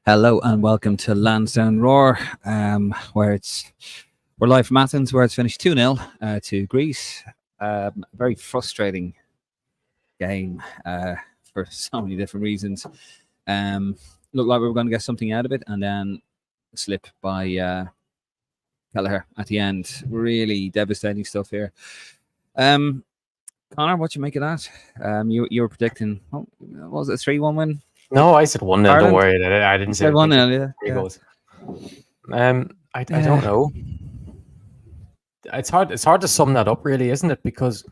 Hello and welcome to Lansdowne Roar, where we're live from Athens, where it's finished 2-0 to Greece. Very frustrating game for so many different reasons. Looked like we were going to get something out of it, and then a slip by Kelleher at the end. Really devastating stuff here. Conor, what you make of that? You were predicting, what was it, a 3-1 win? No, I said 1-0. Don't Ireland? worry. I didn't say 1-0, three yeah. goals. I don't know. It's hard to sum that up, really, isn't it? Because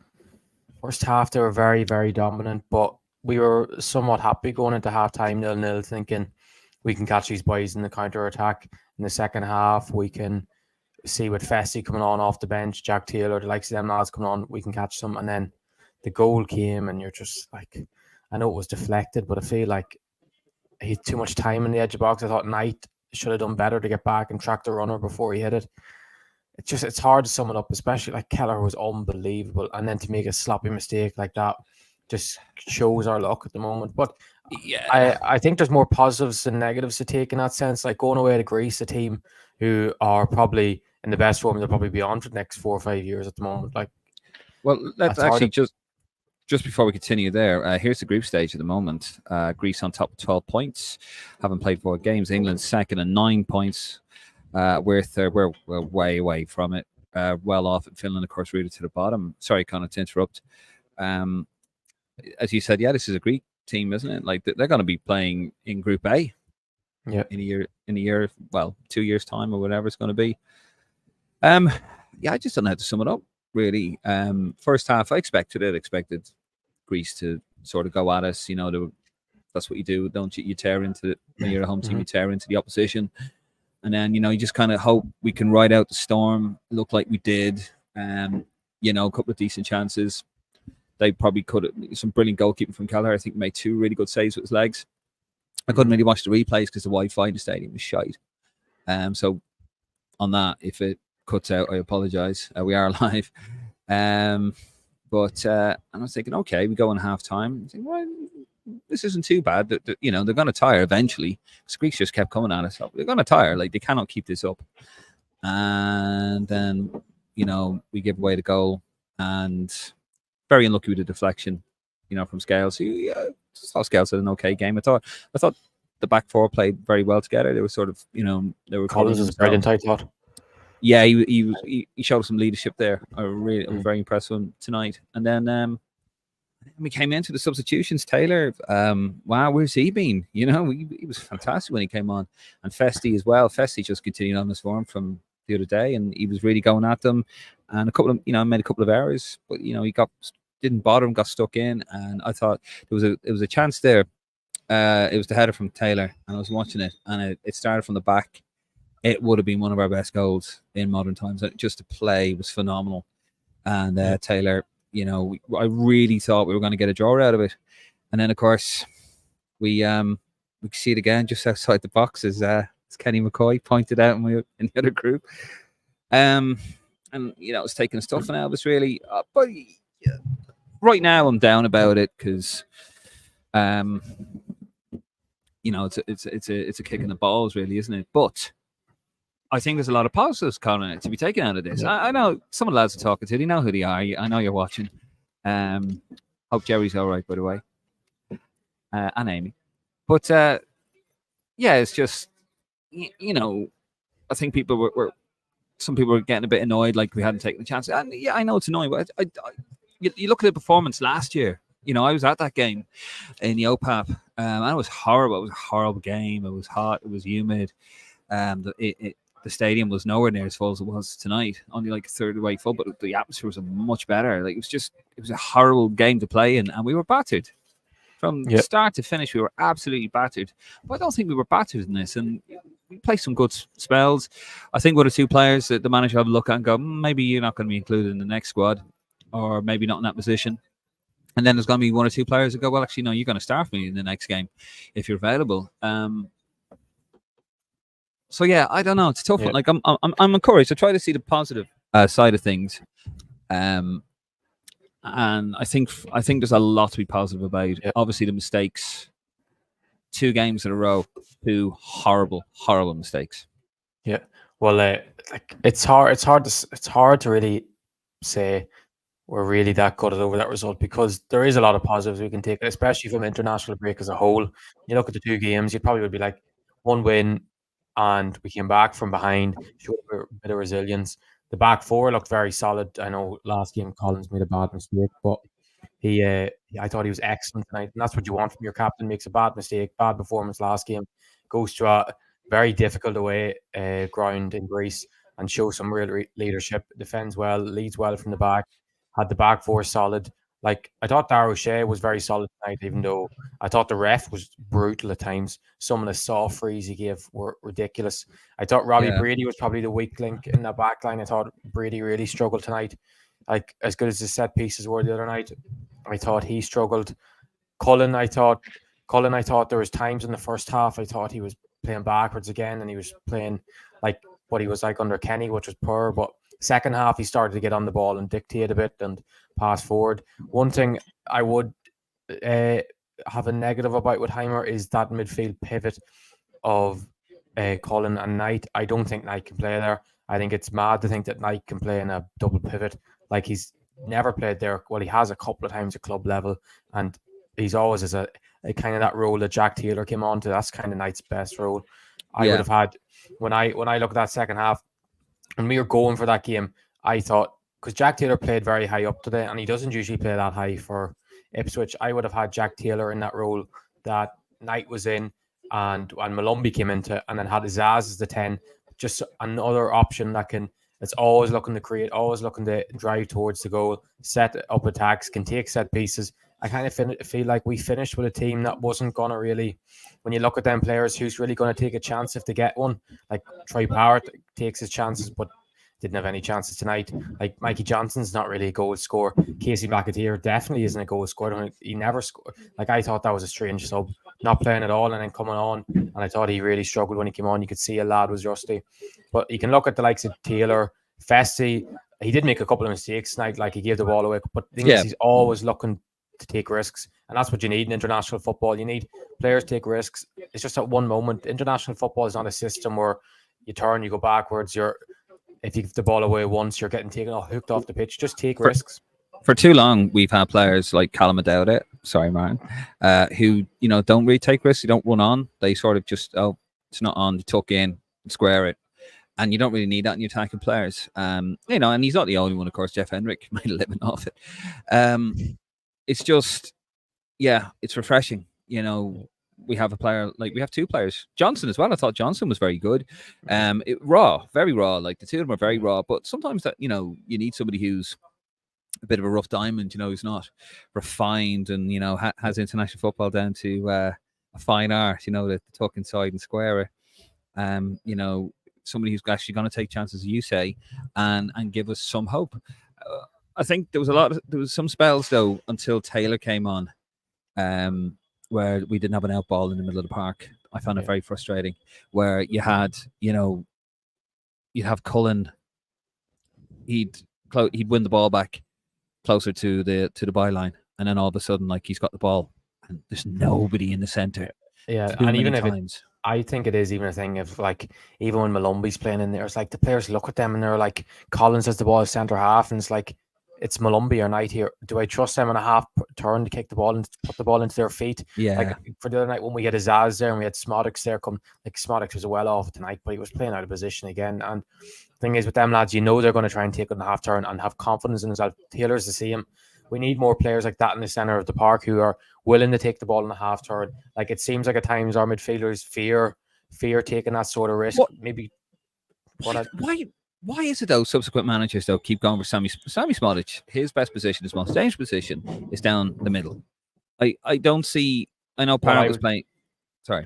first half they were very, very dominant, but we were somewhat happy going into half time 0-0, thinking we can catch these boys in the counter attack. In the second half, we can see with Fessy coming on off the bench, Jack Taylor, the likes of them lads coming on, we can catch them. And then the goal came, and you're just like, I know it was deflected, but I feel like he had too much time in the edge of the box. I thought Knight should have done better to get back and track the runner before he hit it. It's hard to sum it up, especially like Kelleher was unbelievable. And then to make a sloppy mistake like that just shows our luck at the moment. But yeah, I think there's more positives than negatives to take in that sense. Like going away to Greece, a team who are probably in the best form they'll probably be on for the next 4 or 5 years at the moment. Like, well, let's actually just before we continue there, here's the group stage at the moment. Greece on top with 12 points, haven't played 4 games. England's second and 9 points. We're third. We're way away from it. Well off. And Finland, of course, rooted to the bottom. Sorry, Conor, to interrupt. As you said, yeah, this is a Greek team, isn't it? Like they're going to be playing in Group A. Yeah. In a year, well, 2 years time or whatever it's going to be. Yeah, I just don't know how to sum it up. Really, first half, I expected Greece to sort of go at us. You know, that's what you do, don't you? You tear into when you're a home team, you tear into the opposition, and then you just kind of hope we can ride out the storm. Look like we did. A couple of decent chances. They probably could have some brilliant goalkeeping from Kelleher. I think made 2 really good saves with his legs. I couldn't really watch the replays because the Wi-Fi in the stadium was shite. So on that, if it cuts out, I apologize. We are live. But I was thinking, okay, we go in half time. Thinking, well, this isn't too bad. They're going to tire eventually. Because Greece just kept coming at us. They're going to tire. Like, they cannot keep this up. And then, we give away the goal. And very unlucky with the deflection, from Scales. Saw Scales had an okay game. I thought the back four played very well together. They were sort of, they were. Collins was brilliant, I thought. Yeah, he showed some leadership there. I was very impressed with him tonight. And then we came into the substitutions. Taylor, wow, where's he been? He was fantastic when he came on. And Fessy as well. Fessy just continued on his form from the other day, and he was really going at them. And a couple of, made a couple of errors, but he didn't bother him, got stuck in. And I thought there was a chance there. It was the header from Taylor, and I was watching it, and it started from the back. It would have been one of our best goals in modern times. Just the play was phenomenal. And Taylor, I really thought we were going to get a draw out of it. And then, of course, we see it again just outside the box as Kenny McCoy pointed out in the other group. And, it's taking a stuffing out of us, really. But right now I'm down about it because, it's a kick in the balls, really, isn't it? But I think there's a lot of positives, Conor, to be taken out of this. I know some of the lads are talking to. They know who they are. I know you're watching. Hope Jerry's all right, by the way, and Amy. But yeah, it's just I think people some people were getting a bit annoyed, like we hadn't taken the chance. And yeah, I know it's annoying, but you look at the performance last year. I was at that game in the OPAP, and it was horrible. It was a horrible game. It was hot. It was humid. The stadium was nowhere near as full as it was tonight, only like a third of the way full, but the atmosphere was much better. Like it was a horrible game to play in, and we were battered. From start to finish, we were absolutely battered. But I don't think we were battered in this, and we played some good spells. I think one or two players that the manager have a look at and go, maybe you're not going to be included in the next squad, or maybe not in that position. And then there's going to be one or two players that go, well, actually, no, you're going to start for me in the next game if you're available. So yeah, I don't know. It's a tough one. Like I'm encouraged. I try to see the positive side of things, and I think there's a lot to be positive about. Obviously, the mistakes 2 games in a row, 2 horrible mistakes. Yeah. Well, like it's hard to really say we're really that good over that result, because there is a lot of positives we can take, especially from international break as a whole. You look at the 2 games, you probably would be like, 1 win, and we came back from behind, showed a bit of resilience. The back four looked very solid. I know last game Collins made a bad mistake, but I thought he was excellent tonight, and that's what you want from your captain. Makes a bad mistake, bad performance last game, goes to a very difficult away ground in Greece, and shows some real leadership. Defends well, leads well from the back. Had the back four solid. Like, I thought Darragh O'Shea was very solid tonight, even though I thought the ref was brutal at times. Some of the soft frees he gave were ridiculous. I thought Robbie Brady was probably the weak link in the back line. I thought Brady really struggled tonight. Like, as good as the set pieces were the other night, I thought he struggled. Cullen, I thought there was times in the first half I thought he was playing backwards again, and he was playing like what he was like under Kenny, which was poor. But second half, he started to get on the ball and dictate a bit and pass forward. One thing I would have a negative about with Heimer is that midfield pivot of Cullen and Knight. I don't think Knight can play there. I think it's mad to think that Knight can play in a double pivot. Like, he's never played there. Well, he has a couple of times at club level, and he's always as a kind of that role that Jack Taylor came on to. That's kind of Knight's best role. I would have had, when I look at that second half, and we were going for that game, I thought, because Jack Taylor played very high up today, and he doesn't usually play that high for Ipswich, I would have had Jack Taylor in that role that Knight was in, and Malumbi came into, and then had Zaz as the 10, just another option that it's always looking to create, always looking to drive towards the goal, set up attacks, can take set pieces. I kind of feel like we finished with a team that wasn't going to really, when you look at them players, who's really going to take a chance if they get one? Like, Troy Power takes his chances, but didn't have any chances tonight. Like, Mikey Johnson's not really a goal scorer. Casey McAteer definitely isn't a goal scorer. He never scored. Like, I thought that was a strange sub, not playing at all and then coming on. And I thought he really struggled when he came on. You could see a lad was rusty. But you can look at the likes of Taylor, Fessy. He did make a couple of mistakes tonight. Like, he gave the ball away. But the thing is, he's always looking to take risks. And that's what you need in international football. You need players take risks. It's just at one moment. International football is not a system where you turn, you go backwards. If you give the ball away once, you're getting taken off, hooked off the pitch. Just take risks. For too long, we've had players like Callum O'Dowd, Martin, who, don't really take risks. They don't run on. They sort of just, it's not on, they tuck in, square it. And you don't really need that in your attacking players. And he's not the only one, of course. Jeff Hendrick made a living off it. It's just, it's refreshing. We have a player, like, we have 2 players. Johnson as well. I thought Johnson was very good. Raw, very raw. Like, the 2 of them are very raw. But sometimes that, you need somebody who's a bit of a rough diamond, who's not refined and, has international football down to a fine art, to tuck inside and square it. Somebody who's actually going to take chances, as you say, and give us some hope. I think there was some spells, though, until Taylor came on, where we didn't have an out ball in the middle of the park. I found it very frustrating. Where you had, you'd have Cullen, he'd win the ball back closer to the byline, and then all of a sudden, like, he's got the ball, and there's nobody in the center. Yeah, and even if I think it is even a thing of, like, even when Malumbi's playing in there, it's like the players look at them and they're like, Collins has the ball centre half, and it's like, it's Malumbi or Knight here. Do I trust them in a half turn to kick the ball and put the ball into their feet? Yeah. Like, for the other night when we had Azaz there and we had Smodics there, Smodics was well off tonight, but he was playing out of position again. And the thing is with them lads, they're going to try and take it in a half turn and have confidence in themselves. Taylor's the same. We need more players like that in the centre of the park who are willing to take the ball in a half turn. Like, it seems like at times our midfielders fear taking that sort of risk. Why is it, though, subsequent managers, though, keep going for Sammy Smodic? His best position, his most dangerous position, is down the middle. I don't see... I know Parrott was playing... Sorry.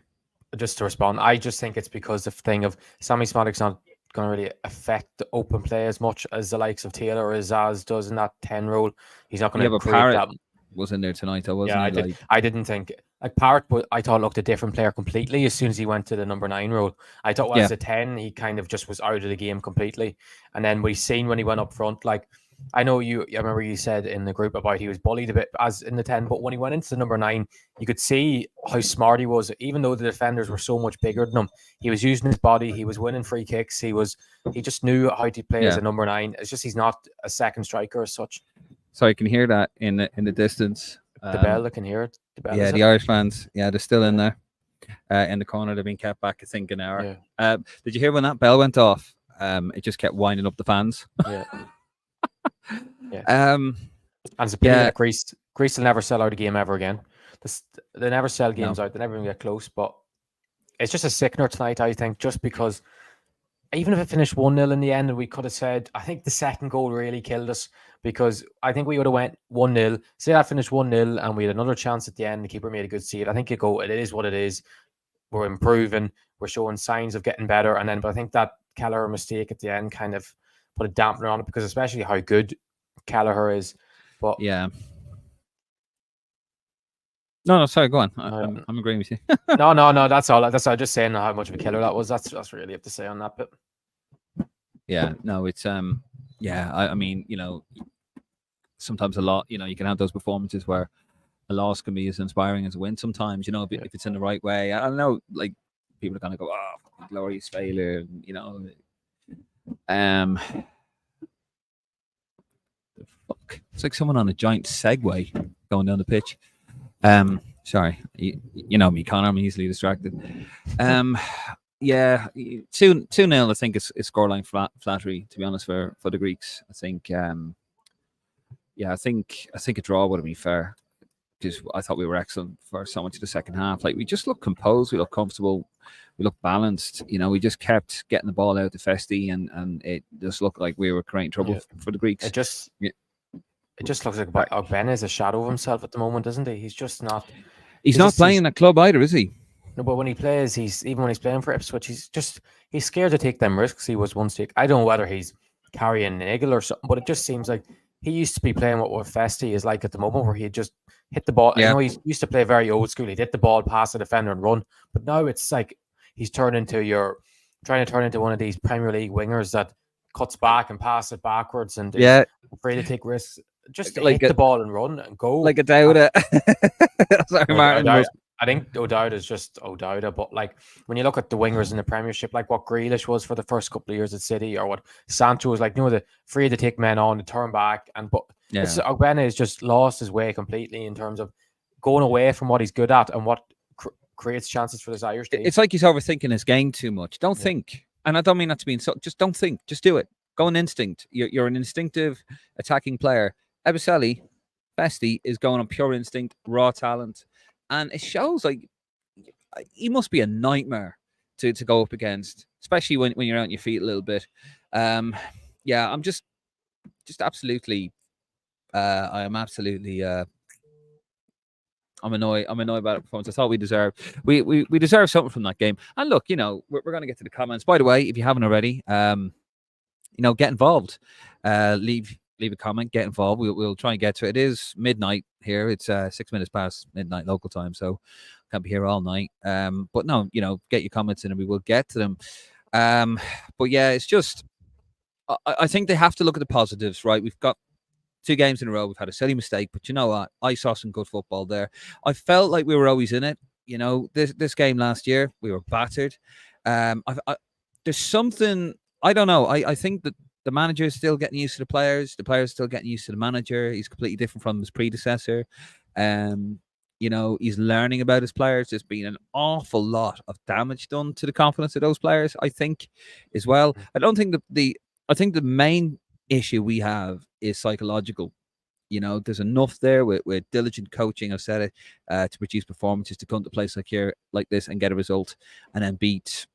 Just to respond, I just think it's because the thing of Sammy Smodic's not going to really affect the open play as much as the likes of Taylor or Zaz does in that 10 role. He's not going to create that. Was in there tonight, though, wasn't he? I didn't think... Like, Parrott, I thought looked a different player completely as soon as he went to the number 9 role. I thought as a 10, he kind of just was out of the game completely. And then we seen when he went up front, like, I know I remember you said in the group about he was bullied a bit as in the 10, but when he went into the number 9, you could see how smart he was. Even though the defenders were so much bigger than him, he was using his body. He was winning free kicks. He just knew how to play as a number 9. It's just he's not a second striker as such. So you can hear that in the distance. The bell, I can hear it. The bell, the Irish fans, they're still in there. In the corner, they've been kept back, I think, an hour. Yeah. Did you hear when that bell went off? It just kept winding up the fans. Yeah. And it's a pity that Greece will never sell out a game ever again. They never sell games out. They never even get close. But it's just a sickener tonight, I think, just because even if it finished 1-0 in the end, and we could have said, I think the second goal really killed us, because I think we would have went 1-0. Say that finished 1-0 and we had another chance at the end. The keeper made a good save. I think you go, it is what it is. We're improving. We're showing signs of getting better. But I think that Kelleher mistake at the end kind of put a dampener on it, because especially how good Kelleher is. But yeah. No, sorry, go on. I'm agreeing with you. No, that's all. That's all. Just saying how much of a killer that was. That's really up to say on that bit. Yeah, no, it's I mean, sometimes a lot, you can have those performances where a loss can be as inspiring as a win sometimes, if it's in the right way. I don't know, like, people are going to go, oh, glorious failure, the fuck. It's like someone on a giant Segway going down the pitch. Sorry, you know me, Conor, I'm easily distracted. Yeah, 2-0. I think it's scoreline flattery, to be honest, for the Greeks. I think, I think a draw would have been fair, because I thought we were excellent for so much of the second half. Like, we just looked composed, we looked comfortable, we looked balanced. We just kept getting the ball out to Festi, and it just looked like we were creating trouble for the Greeks. It just looks like Ogbene is a shadow of himself at the moment, isn't he? He's just not. He's not playing in a club either, is he? No, but when he plays, even when he's playing for Ipswich, he's scared to take them risks. He was one stick. I don't know whether he's carrying Nagel or something, but it just seems like he used to be playing what Festi is like at the moment, where he'd just hit the ball. Yeah. I know he used to play very old school. He'd hit the ball, pass the defender, and run. But now it's like he's trying to turn into one of these Premier League wingers that cuts back and passes it backwards and is afraid to take risks. Just like hit the ball and run and go. Like a Dowda. Sorry, Martin. I think O'Dowda is just O'Dowda, but like when you look at the wingers in the Premiership, like what Grealish was for the first couple of years at City, or what Sancho was like, the afraid to take men on, to turn back, Ogbene has just lost his way completely in terms of going away from what he's good at and what creates chances for this Irish team. It's like he's overthinking his game too much. Don't think, and I don't mean that to be insulting. Just don't think. Just do it. Go on instinct. You're an instinctive attacking player. Ebicelli, Festi is going on pure instinct, raw talent. And it shows, like, he must be a nightmare to go up against, especially when you're out on your feet a little bit. I'm just absolutely, I am absolutely, I'm annoyed about the performance. I thought we deserve something from that game. And look, we're going to get to the comments. By the way, if you haven't already, get involved. Leave a comment, get involved. We'll try and get to it. It is midnight here. It's 6 minutes past midnight local time, so can't be here all night. But no, get your comments in and we will get to them. But yeah, it's just, I think they have to look at the positives, right? We've got 2 games in a row. We've had a silly mistake, but you know what? I saw some good football there. I felt like we were always in it. This game last year, we were battered. There's something, I don't know. I think that the manager is still getting used to the players. The players are still getting used to the manager. He's completely different from his predecessor. He's learning about his players. There's been an awful lot of damage done to the confidence of those players, I think, as well. I don't think I think the main issue we have is psychological. There's enough there with diligent coaching, I've said it, to produce performances, to come to a place like this and get a result and then beat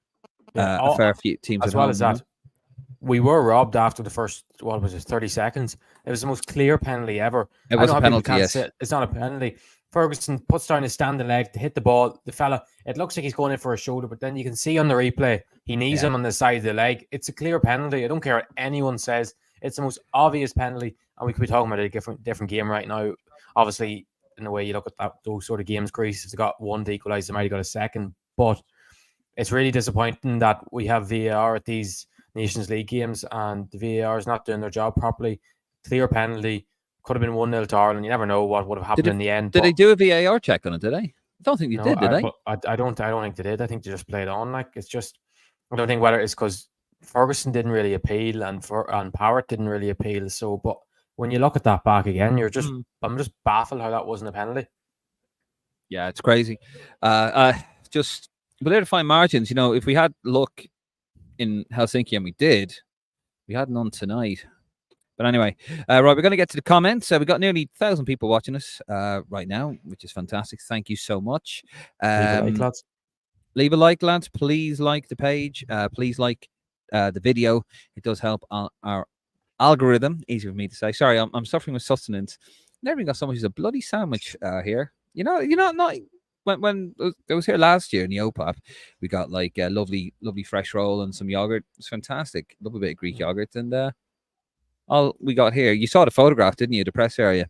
a fair few teams. As well as that. We were robbed after the first, 30 seconds. It was the most clear penalty ever. It was a penalty, yes. It's not a penalty. Ferguson puts down his standing leg to hit the ball. The fella, it looks like he's going in for a shoulder, but then you can see on the replay, he knees him on the side of the leg. It's a clear penalty. I don't care what anyone says. It's the most obvious penalty, and we could be talking about a different game right now. Obviously, in the way you look at those sort of games, Greece has got one to equalise. They might have got a second, but it's really disappointing that we have VAR at these Nations League games and the VAR is not doing their job properly. clear penalty. Could have been 1-0 to Ireland. You never know what would have happened in the end. Did they do a VAR check on it? Did they? I don't think they No, did they? but I don't think they did. I think they just played on. Like, it's just, I don't think whether it's because Ferguson didn't really appeal and Powart didn't really appeal. So, but when you look at that back again, I'm just baffled how that wasn't a penalty. Yeah, it's crazy. Just but there to find margins. You know, if we had luck in Helsinki, and we did, we had none tonight. But anyway, right, we're going to get to the comments. We've got nearly 1,000 people watching us right now, which is fantastic. Thank you so much. Leave a like, lads. Leave a like, lads. Please like the page. Please like the video. It does help our algorithm. Easy for me to say. Sorry, I'm suffering with sustenance. Never even got so much as a bloody sandwich here. Not when I was here last year in the OPAP, we got like a lovely fresh roll and some yogurt. It's fantastic. Love a bit of Greek yogurt. And all we got here, you saw the photograph, didn't you? The press area.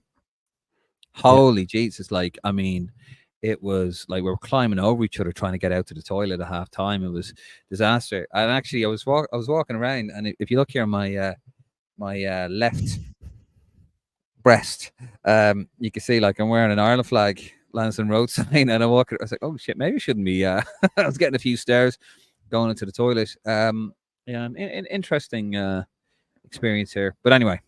Holy Jesus. Like, I mean, it was like we were climbing over each other trying to get out to the toilet at half time. It was disaster. And actually, I was walking around, and if you look here on my left breast, you can see like I'm wearing an Ireland flag, Lansdowne Road sign, and I was like, oh shit, maybe I shouldn't be. I was getting a few stares going into the toilet. Interesting experience here. But anyway,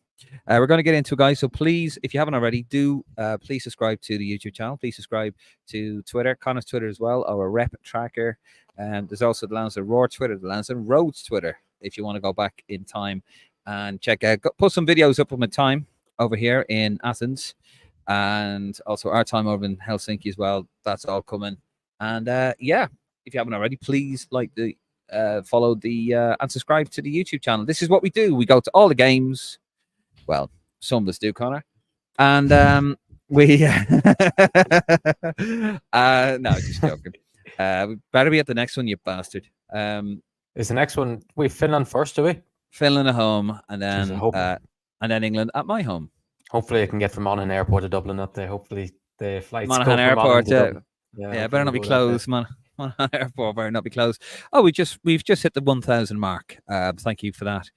we're going to get into it, guys. So please, if you haven't already, do please subscribe to the YouTube channel. Please subscribe to Twitter, Conor's Twitter as well, our rep tracker. And there's also the Lansdowne Roar Twitter, the Lansdowne Roads Twitter, if you want to go back in time and check out. Put some videos up of my time over here in Athens, and also our time over in Helsinki as well. That's all coming. And yeah, if you haven't already, please follow and subscribe to the YouTube channel. This is what we do. We go to all the games. Well, some of us do, Conor. And we no, just joking. We better be at the next one, you bastard. Is the next one Finland first, do we? Finland at home, and then England at my home. Hopefully I can get from Monaghan Airport to Dublin that day. Hopefully the flights Monaghan Airport. Yeah, better not be closed, man. Monaghan Airport better not be closed. Oh, we've just hit the 1,000 mark. Thank you for that.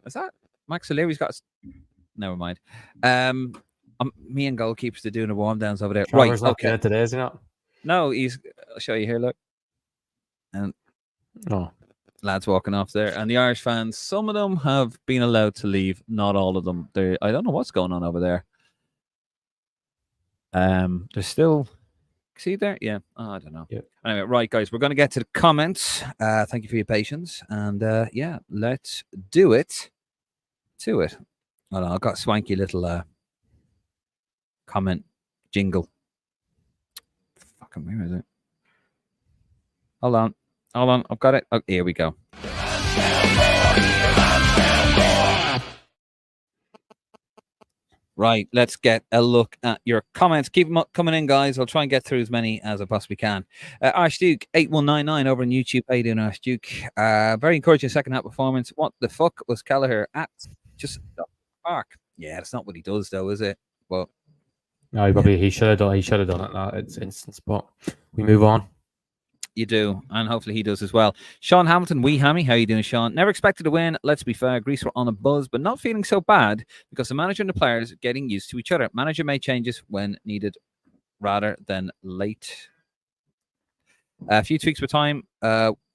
Is that Max O'Leary's got? Never mind. Me and goalkeepers are doing the warm downs over there. Trevor's not good today, is he not? No, I'll show you here. Look, and lads walking off there, and the Irish fans. Some of them have been allowed to leave. Not all of them. I don't know what's going on over there. They're still. See there? Yeah. Oh, I don't know. Yeah. Anyway, right, guys, we're going to get to the comments. Thank you for your patience, and yeah, let's do it. To it. Hold on, I've got a swanky little comment jingle. Fucking where is it? Hold on, I've got it. Oh, here we go. Right, let's get a look at your comments. Keep them coming in, guys. I'll try and get through as many as I possibly can. Archduke 8199 over on YouTube. How you doing, Archduke? Very encouraging second half performance. What the fuck was Kelleher at? Just the park. Yeah, that's not what he does, though, is it? Well, no, he should have done. He should have done it in that instance. But we move on. You do, and hopefully he does as well. Sean Hamilton, wee hammy, how you doing, Sean? Never expected to win. Let's be fair. Greece were on a buzz, but not feeling so bad because the manager and the players are getting used to each other. Manager made changes when needed, rather than late. A few tweaks with time.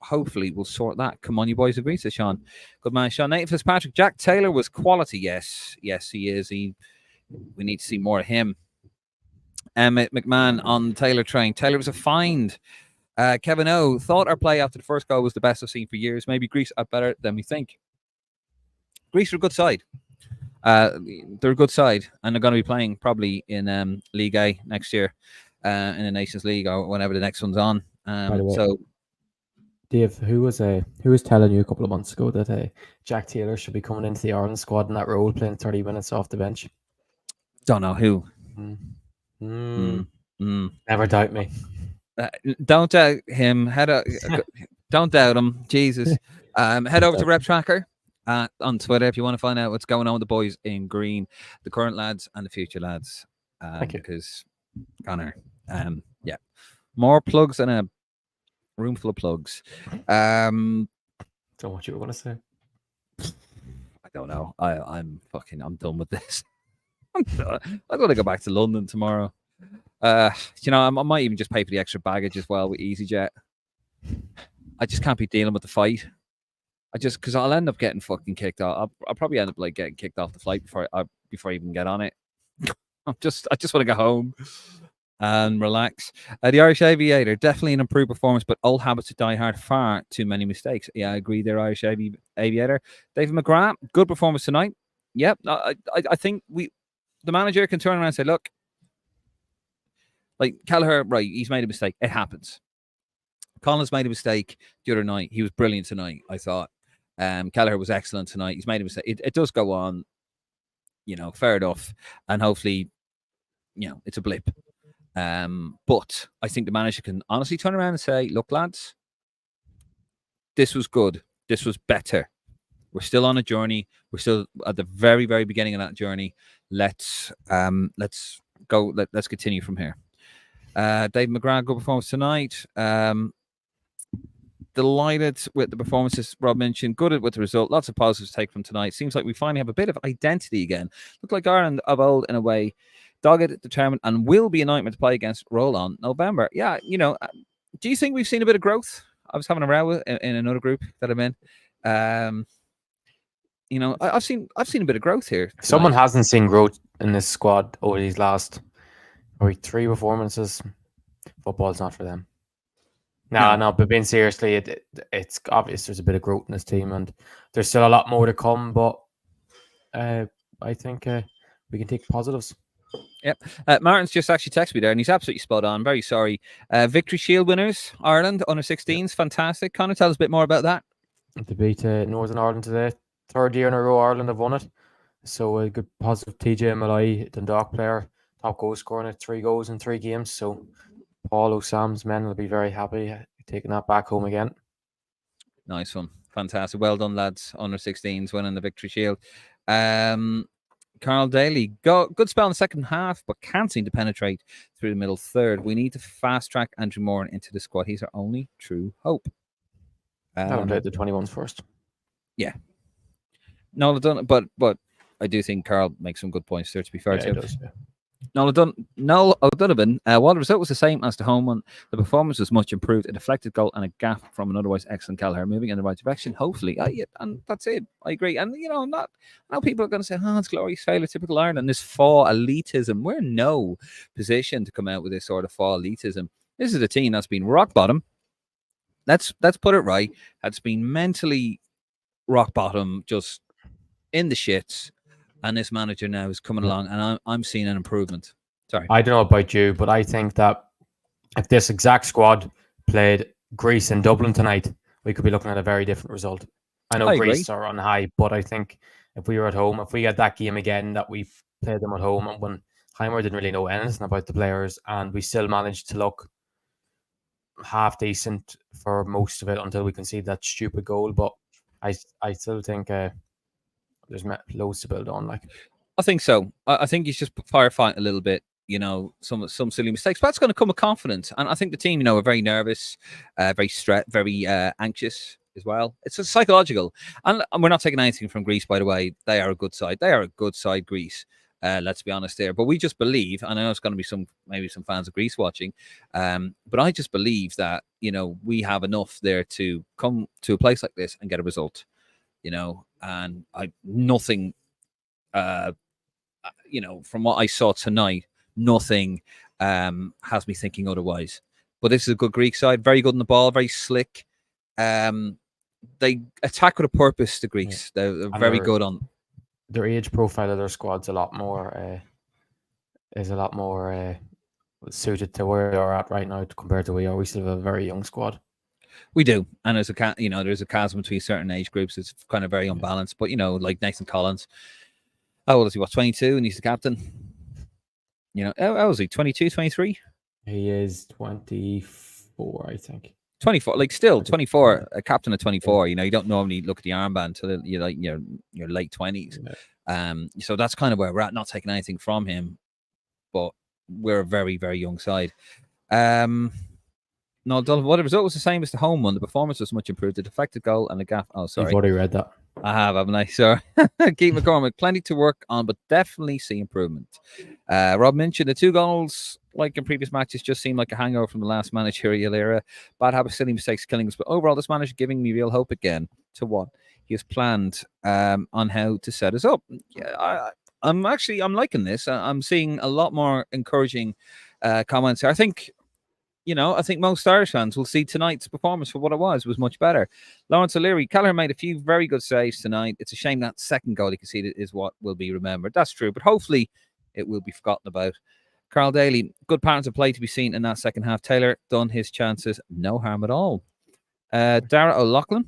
Hopefully we'll sort that. Come on, you boys. Agree, says Sean. Good man, Sean. Nathan Fitzpatrick. Jack Taylor was quality. Yes, he is. We need to see more of him. Emmett McMahon on Taylor train. Taylor was a find. Kevin O thought our play after the first goal was the best I've seen for years. Maybe Greece are better than we think. Greece are a good side. They're a good side, and they're going to be playing probably in League A next year, in the Nations League or whenever the next one's on. By the way, so, Dave, who was telling you a couple of months ago that Jack Taylor should be coming into the Ireland squad in that role, playing 30 minutes off the bench? Don't know who. Never doubt me. Don't doubt him. Don't doubt him. Jesus. Head over to Rep Tracker on Twitter if you want to find out what's going on with the boys in green, the current lads and the future lads. Thank you. Because Conor, yeah, more plugs than a room full of plugs. Don't know what you were going to say. don't know. I'm done with this. I'm going to go back to London tomorrow. I might even just pay for the extra baggage as well with EasyJet. I just can't be dealing with the fight. Because I'll end up getting fucking kicked off. I'll probably end up like getting kicked off the flight before I even get on it. I just want to go home and relax. The Irish Aviator, definitely an improved performance, but old habits to die hard. Far too many mistakes. Yeah, I agree there, Irish Aviator. David McGrath, good performance tonight. Yep, I think the manager can turn around and say, look, like Kelleher, right, he's made a mistake. It happens. Colin's made a mistake the other night. He was brilliant tonight, I thought. Kelleher was excellent tonight. He's made a mistake. It does go on, fair enough. And hopefully, it's a blip. But I think the manager can honestly turn around and say, look, lads, this was good. This was better. We're still on a journey. We're still at the very, very beginning of that journey. Let's go. Let's continue from here. Dave McGrath, good performance tonight. Delighted with the performances Rob mentioned. Good with the result. Lots of positives to take from tonight. Seems like we finally have a bit of identity again. Look like Ireland of old in a way. Dogged, determined, and will be a nightmare to play against Roll on November. Yeah, do you think we've seen a bit of growth? I was having a row in another group that I'm in. I've seen a bit of growth here tonight. Someone hasn't seen growth in this squad over these last 3 performances. Football's not for them. No, but being seriously, it's obvious there's a bit of growth in this team, and there's still a lot more to come. But I think we can take positives. Yep. Martin's just actually texted me there, and he's absolutely spot on. Very sorry. Victory Shield winners, Ireland under 16s, fantastic. Conor, tell us a bit more about that. To beat Northern Ireland today, 3rd year in a row Ireland have won it. So a good positive. TJ Malloy, Dundalk player, top goal scorer at 3 goals in 3 games. So Paul O'Sam's men will be very happy taking that back home again. Nice one. Fantastic. Well done, lads. Under 16s winning the Victory Shield. Carl Daly, good spell in the second half, but can't seem to penetrate through the middle third. We need to fast track Andrew Moore into the squad. He's our only true hope. I'll play the 21s first. Yeah. No, but I do think Carl makes some good points there, to be fair to him. He does, yeah. Noel O'Donovan, while the result was the same as the home one, the performance was much improved. A deflected goal and a gap from an otherwise excellent Kelleher, moving in the right direction, hopefully. And that's it. I agree. And, I know people are going to say, it's glorious failure, typical Ireland, this fall elitism. We're in no position to come out with this sort of fall elitism. This is a team that's been rock bottom. Let's put it right. That's been mentally rock bottom, just in the shits. And this manager now is coming along, and I'm seeing an improvement. Sorry. I don't know about you, but I think that if this exact squad played Greece and Dublin tonight, we could be looking at a very different result. I know Greece are on high, but I think if we were at home, if we had that game again that we played them at home, and when Heimer didn't really know anything about the players, and we still managed to look half decent for most of it until we conceded that stupid goal. But I still think there's loads to build on. I think so. I think he's just firefighting a little bit. Some silly mistakes, but that's going to come with confidence. And I think the team, are very nervous, very anxious as well. It's a psychological. And we're not taking anything from Greece, by the way. They are a good side. They are a good side, Greece. Let's be honest there. But we just believe, and I know it's going to be maybe some fans of Greece watching, but I just believe that, we have enough there to come to a place like this and get a result. And nothing, from what I saw tonight, nothing has me thinking otherwise. But this is a good Greek side, very good on the ball, very slick. They attack with a purpose, the Greeks. Yeah. They're very good on their age profile of their squad's a lot more suited to where they're at right now compared to we still have a very young squad. We do, and there's a chasm between certain age groups. It's kind of very unbalanced. But like Nathan Collins, how old is he? 22, and he's the captain. How old is he? 22, 23? He is 24, I think. 24, still 24, a captain of 24. You don't normally look at the armband till you're your late 20s. Yeah. So that's kind of where we're at. Not taking anything from him, but we're a very, very young side. No, the result was the same as the home one. The performance was much improved. The deflected goal and the gap. Oh, sorry. You've already read that. I have, haven't I? So, Keith McCormick, plenty to work on, but definitely see improvement. Rob mentioned the 2 goals, like in previous matches, just seemed like a hangover from the last managerial era. Bad habits, silly mistakes, killing us. But overall, this manager giving me real hope again to what he has planned on how to set us up. Yeah, I'm liking this. I'm seeing a lot more encouraging comments. I think most Irish fans will see tonight's performance for what it was much better. Lawrence O'Leary, Callagher made a few very good saves tonight. It's a shame that second goal he conceded is what will be remembered. That's true, but hopefully it will be forgotten about. Carl Daly, good patterns of play to be seen in that second half. Taylor done his chances, no harm at all. Dara O'Loughlin,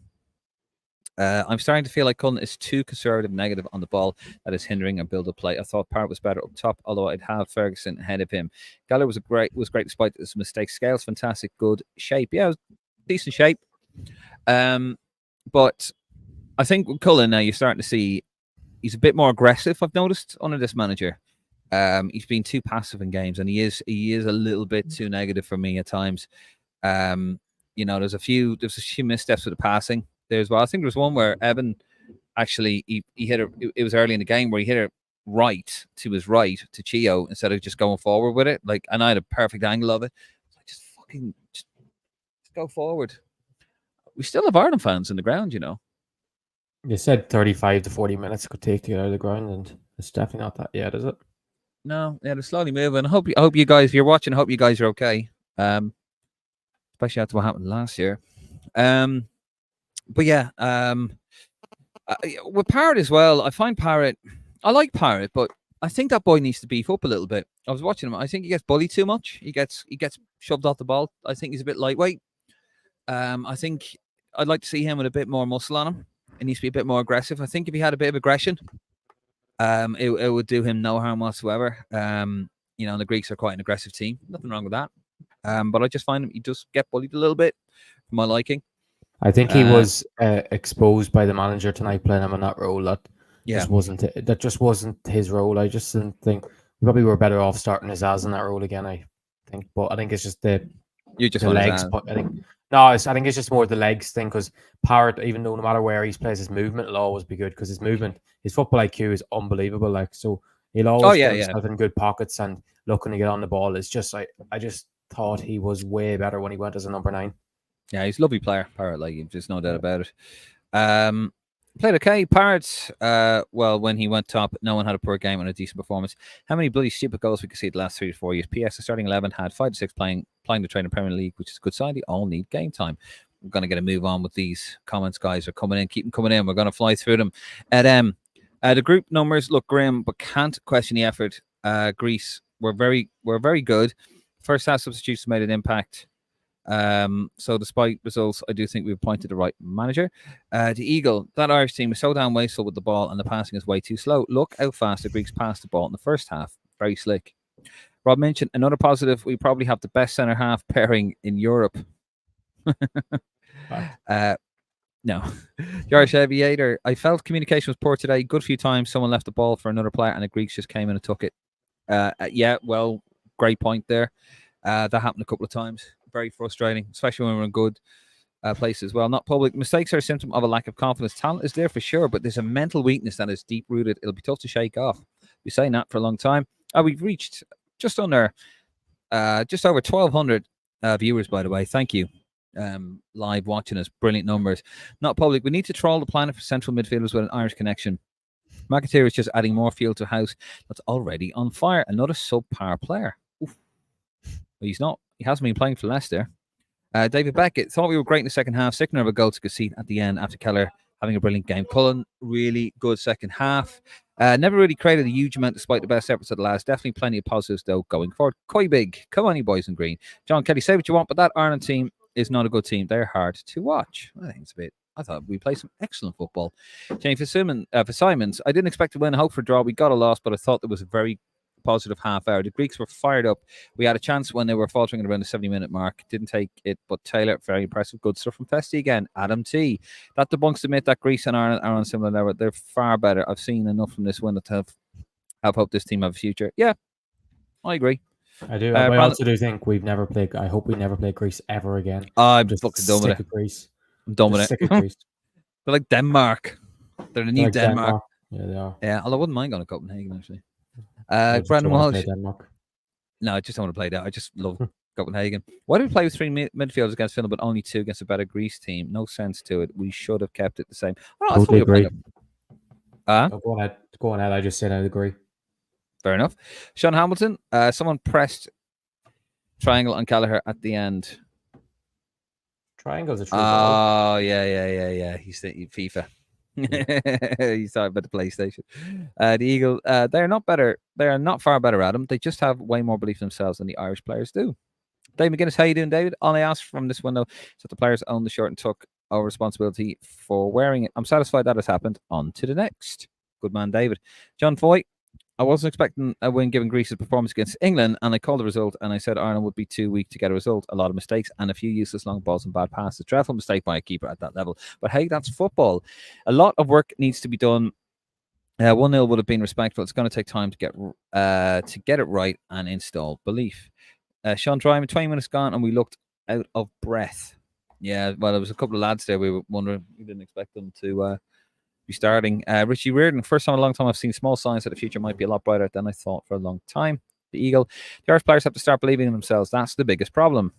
I'm starting to feel like Cullen is too conservative, negative on the ball that is hindering a build-up play. I thought Parrott was better up top, although I'd have Ferguson ahead of him. Gallagher was great despite his mistakes. Scales fantastic, good shape. Yeah, decent shape. But I think with Cullen now you're starting to see he's a bit more aggressive. I've noticed under this manager. He's been too passive in games, and he is a little bit too negative for me at times. There's a few missteps with the passing there as well. I think there was one where Evan actually he hit it was early in the game where he hit it right to his right to Chio instead of just going forward with it. Like, and I had a perfect angle of it. Like, just go forward. We still have Ireland fans in the ground, You said 35 to 40 minutes could take you out of the ground, and it's definitely not that yet, is it? No, yeah, they're slowly moving. I hope you guys, if you're watching, I hope you guys are okay. Especially after what happened last year. But yeah, with Parrott as well, I find Parrott. I like Parrott, but I think that boy needs to beef up a little bit. I was watching him. I think he gets bullied too much. He gets shoved off the ball. I think he's a bit lightweight. I think I'd like to see him with a bit more muscle on him. It needs to be a bit more aggressive. I think if he had a bit of aggression, it would do him no harm whatsoever. And the Greeks are quite an aggressive team. Nothing wrong with that. But I just find he does get bullied a little bit for my liking. I think he was exposed by the manager tonight playing him in that role. That just wasn't his role. I just didn't think we probably were better off starting his ass in that role again. I think, but I think it's just the legs. I think it's just more the legs thing because Parrott, even though no matter where he plays, his movement will always be good because his football IQ is unbelievable. Like, so he'll always put himself in good pockets and looking to get on the ball. It's just I just thought he was way better when he went as a number 9. Yeah, he's a lovely player, Parrott. Like, there's no doubt about it. Played okay. Parrott, when he went top, no one had a poor game and a decent performance. How many bloody stupid goals we could see the last 3 to 4 years? PS, the starting 11 had 5 to 6 playing the train in Premier League, which is a good sign. They all need game time. We're going to get a move on with these comments, guys. Are coming in. Keep them coming in. We're going to fly through them. The group numbers look grim, but can't question the effort. Greece were very good. First half substitutions made an impact. So despite results, I do think we've appointed the right manager. The Eagle, that Irish team is so damn wasteful with the ball and the passing is way too slow. Look how fast the Greeks passed the ball in the first half. Very slick. Rob mentioned another positive. We probably have the best centre half pairing in Europe. No. Josh Aviator, I felt communication was poor today. Good few times someone left the ball for another player and the Greeks just came in and took it. Great point there. That happened a couple of times. Very frustrating, especially when we're in good places as well. Not public. Mistakes are a symptom of a lack of confidence. Talent is there for sure, but there's a mental weakness that is deep-rooted. It'll be tough to shake off. We've been saying that for a long time. We've reached just over 1,200 viewers, by the way. Thank you. Live watching us. Brilliant numbers. Not public. We need to troll the planet for central midfielders with an Irish connection. McAteer is just adding more fuel to a house that's already on fire. Another subpar player. Oof. Well, he's not. He hasn't been playing for Leicester. David Beckett, thought we were great in the second half. Sick of a goal to concede at the end after Keller having a brilliant game. Cullen, really good second half. Never really created a huge amount despite the best efforts of the lads. Definitely plenty of positives, though, going forward. Koi Big, come on, you boys in green. John Kelly, say what you want, but that Ireland team is not a good team. They're hard to watch. I thought we played some excellent football. James, for Simons, I didn't expect to win. I hope for a draw. We got a loss, but I thought there was a very positive half hour. The Greeks were fired up. We had a chance when they were faltering at around the 70-minute mark. Didn't take it, but Taylor, very impressive. Good stuff from Festy again. Adam T. That debunks the myth that Greece and Ireland are on similar level. They're far better. I've seen enough from this win to have hope this team have a future. Yeah, I agree. I do. I also do think I hope we never play Greece ever again. I'm just fucking done with it. Greece. I'm done with it. Greece. They're like Denmark. They're the new Like Denmark. Yeah, they are. Yeah, although I wouldn't mind going to Copenhagen actually. I Brandon Walsh. Denmark. No, I just don't want to play that. I just love Copenhagen. Why did we play with 3 midfielders against Finland, but only 2 against a better Greece team? No sense to it. We should have kept it the same. Oh, Totally agree. Go ahead. Go ahead. I just said I agree. Fair enough. Sean Hamilton. Someone pressed triangle on Gallagher at the end. Triangle's a true ball. Oh, yeah. He's the FIFA. He's talking about the PlayStation. The Eagle, they're not better. They are not far better at them. They just have way more belief in themselves than the Irish players do. Dave McGuinness, how you doing, David? All I asked from this window is that the players own the shirt and took our responsibility for wearing it. I'm satisfied that has happened. On to the next. Good man, David. John Foy. I wasn't expecting a win given Greece's performance against England, and I called the result, and I said Ireland would be too weak to get a result. A lot of mistakes and a few useless long balls and bad passes. Dreadful mistake by a keeper at that level. But hey, that's football. A lot of work needs to be done. 1-0 would have been respectful. It's going to take time to get it right and install belief. Sean Dryman, 20 minutes gone, and we looked out of breath. Yeah, well, there was a couple of lads there. We were wondering, we didn't expect them to be starting. Richie Reardon, first time in a long time I've seen small signs that the future might be a lot brighter than I thought for a long time. The Eagle, the Irish players have to start believing in themselves. That's the biggest problem.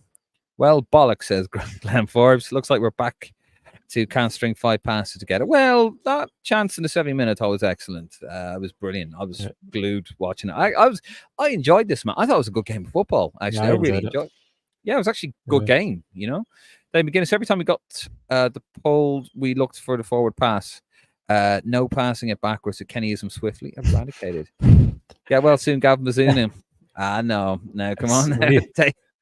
Well, bollocks, says Glenn Forbes. Looks like we're back to can't string 5 passes together. Well, that chance in the 70 minutes was excellent. It was brilliant. I was glued watching it. I enjoyed this, man. I thought it was a good game of football. Actually, I really enjoyed it. Yeah, it was actually a good game. You know, Dave McGuinness. Every time we got the pole, we looked for the forward pass. No passing it backwards to Kennyism swiftly eradicated. Get well soon, Gavin Bazoonin. No, come on.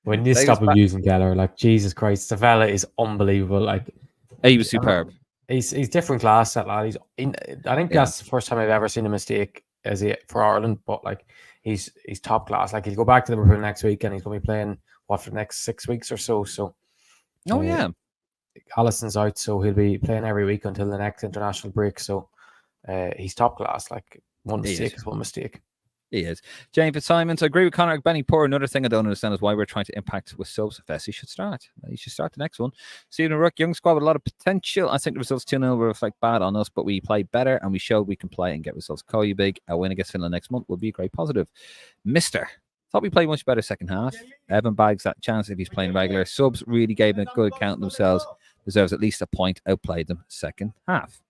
When you stop abusing Geller, like Jesus Christ, the fella is unbelievable. Like he was superb. He's different class, that lad. I think that's the first time I've ever seen a mistake for Ireland, but like he's top class. Like he'll go back to Liverpool next week and he's going to be playing for the next 6 weeks or so. So, Allison's out, so he'll be playing every week until the next international break. So, he's top class. Like one mistake is one mistake. He is. James Fitzsimons, I agree with Conor. Benny Poor. Another thing I don't understand is why we're trying to impact with subs. He should start. He should start the next one. Stephen Rook, young squad with a lot of potential. I think the results 2-0 will reflect bad on us, but we played better and we showed we can play and get results. Call you big. A win against Finland next month will be a great positive. Mister. Thought we played much better second half. Evan bags that chance if he's playing regular. Subs really gave a good account of themselves. Deserves at least a point. Outplayed them second half.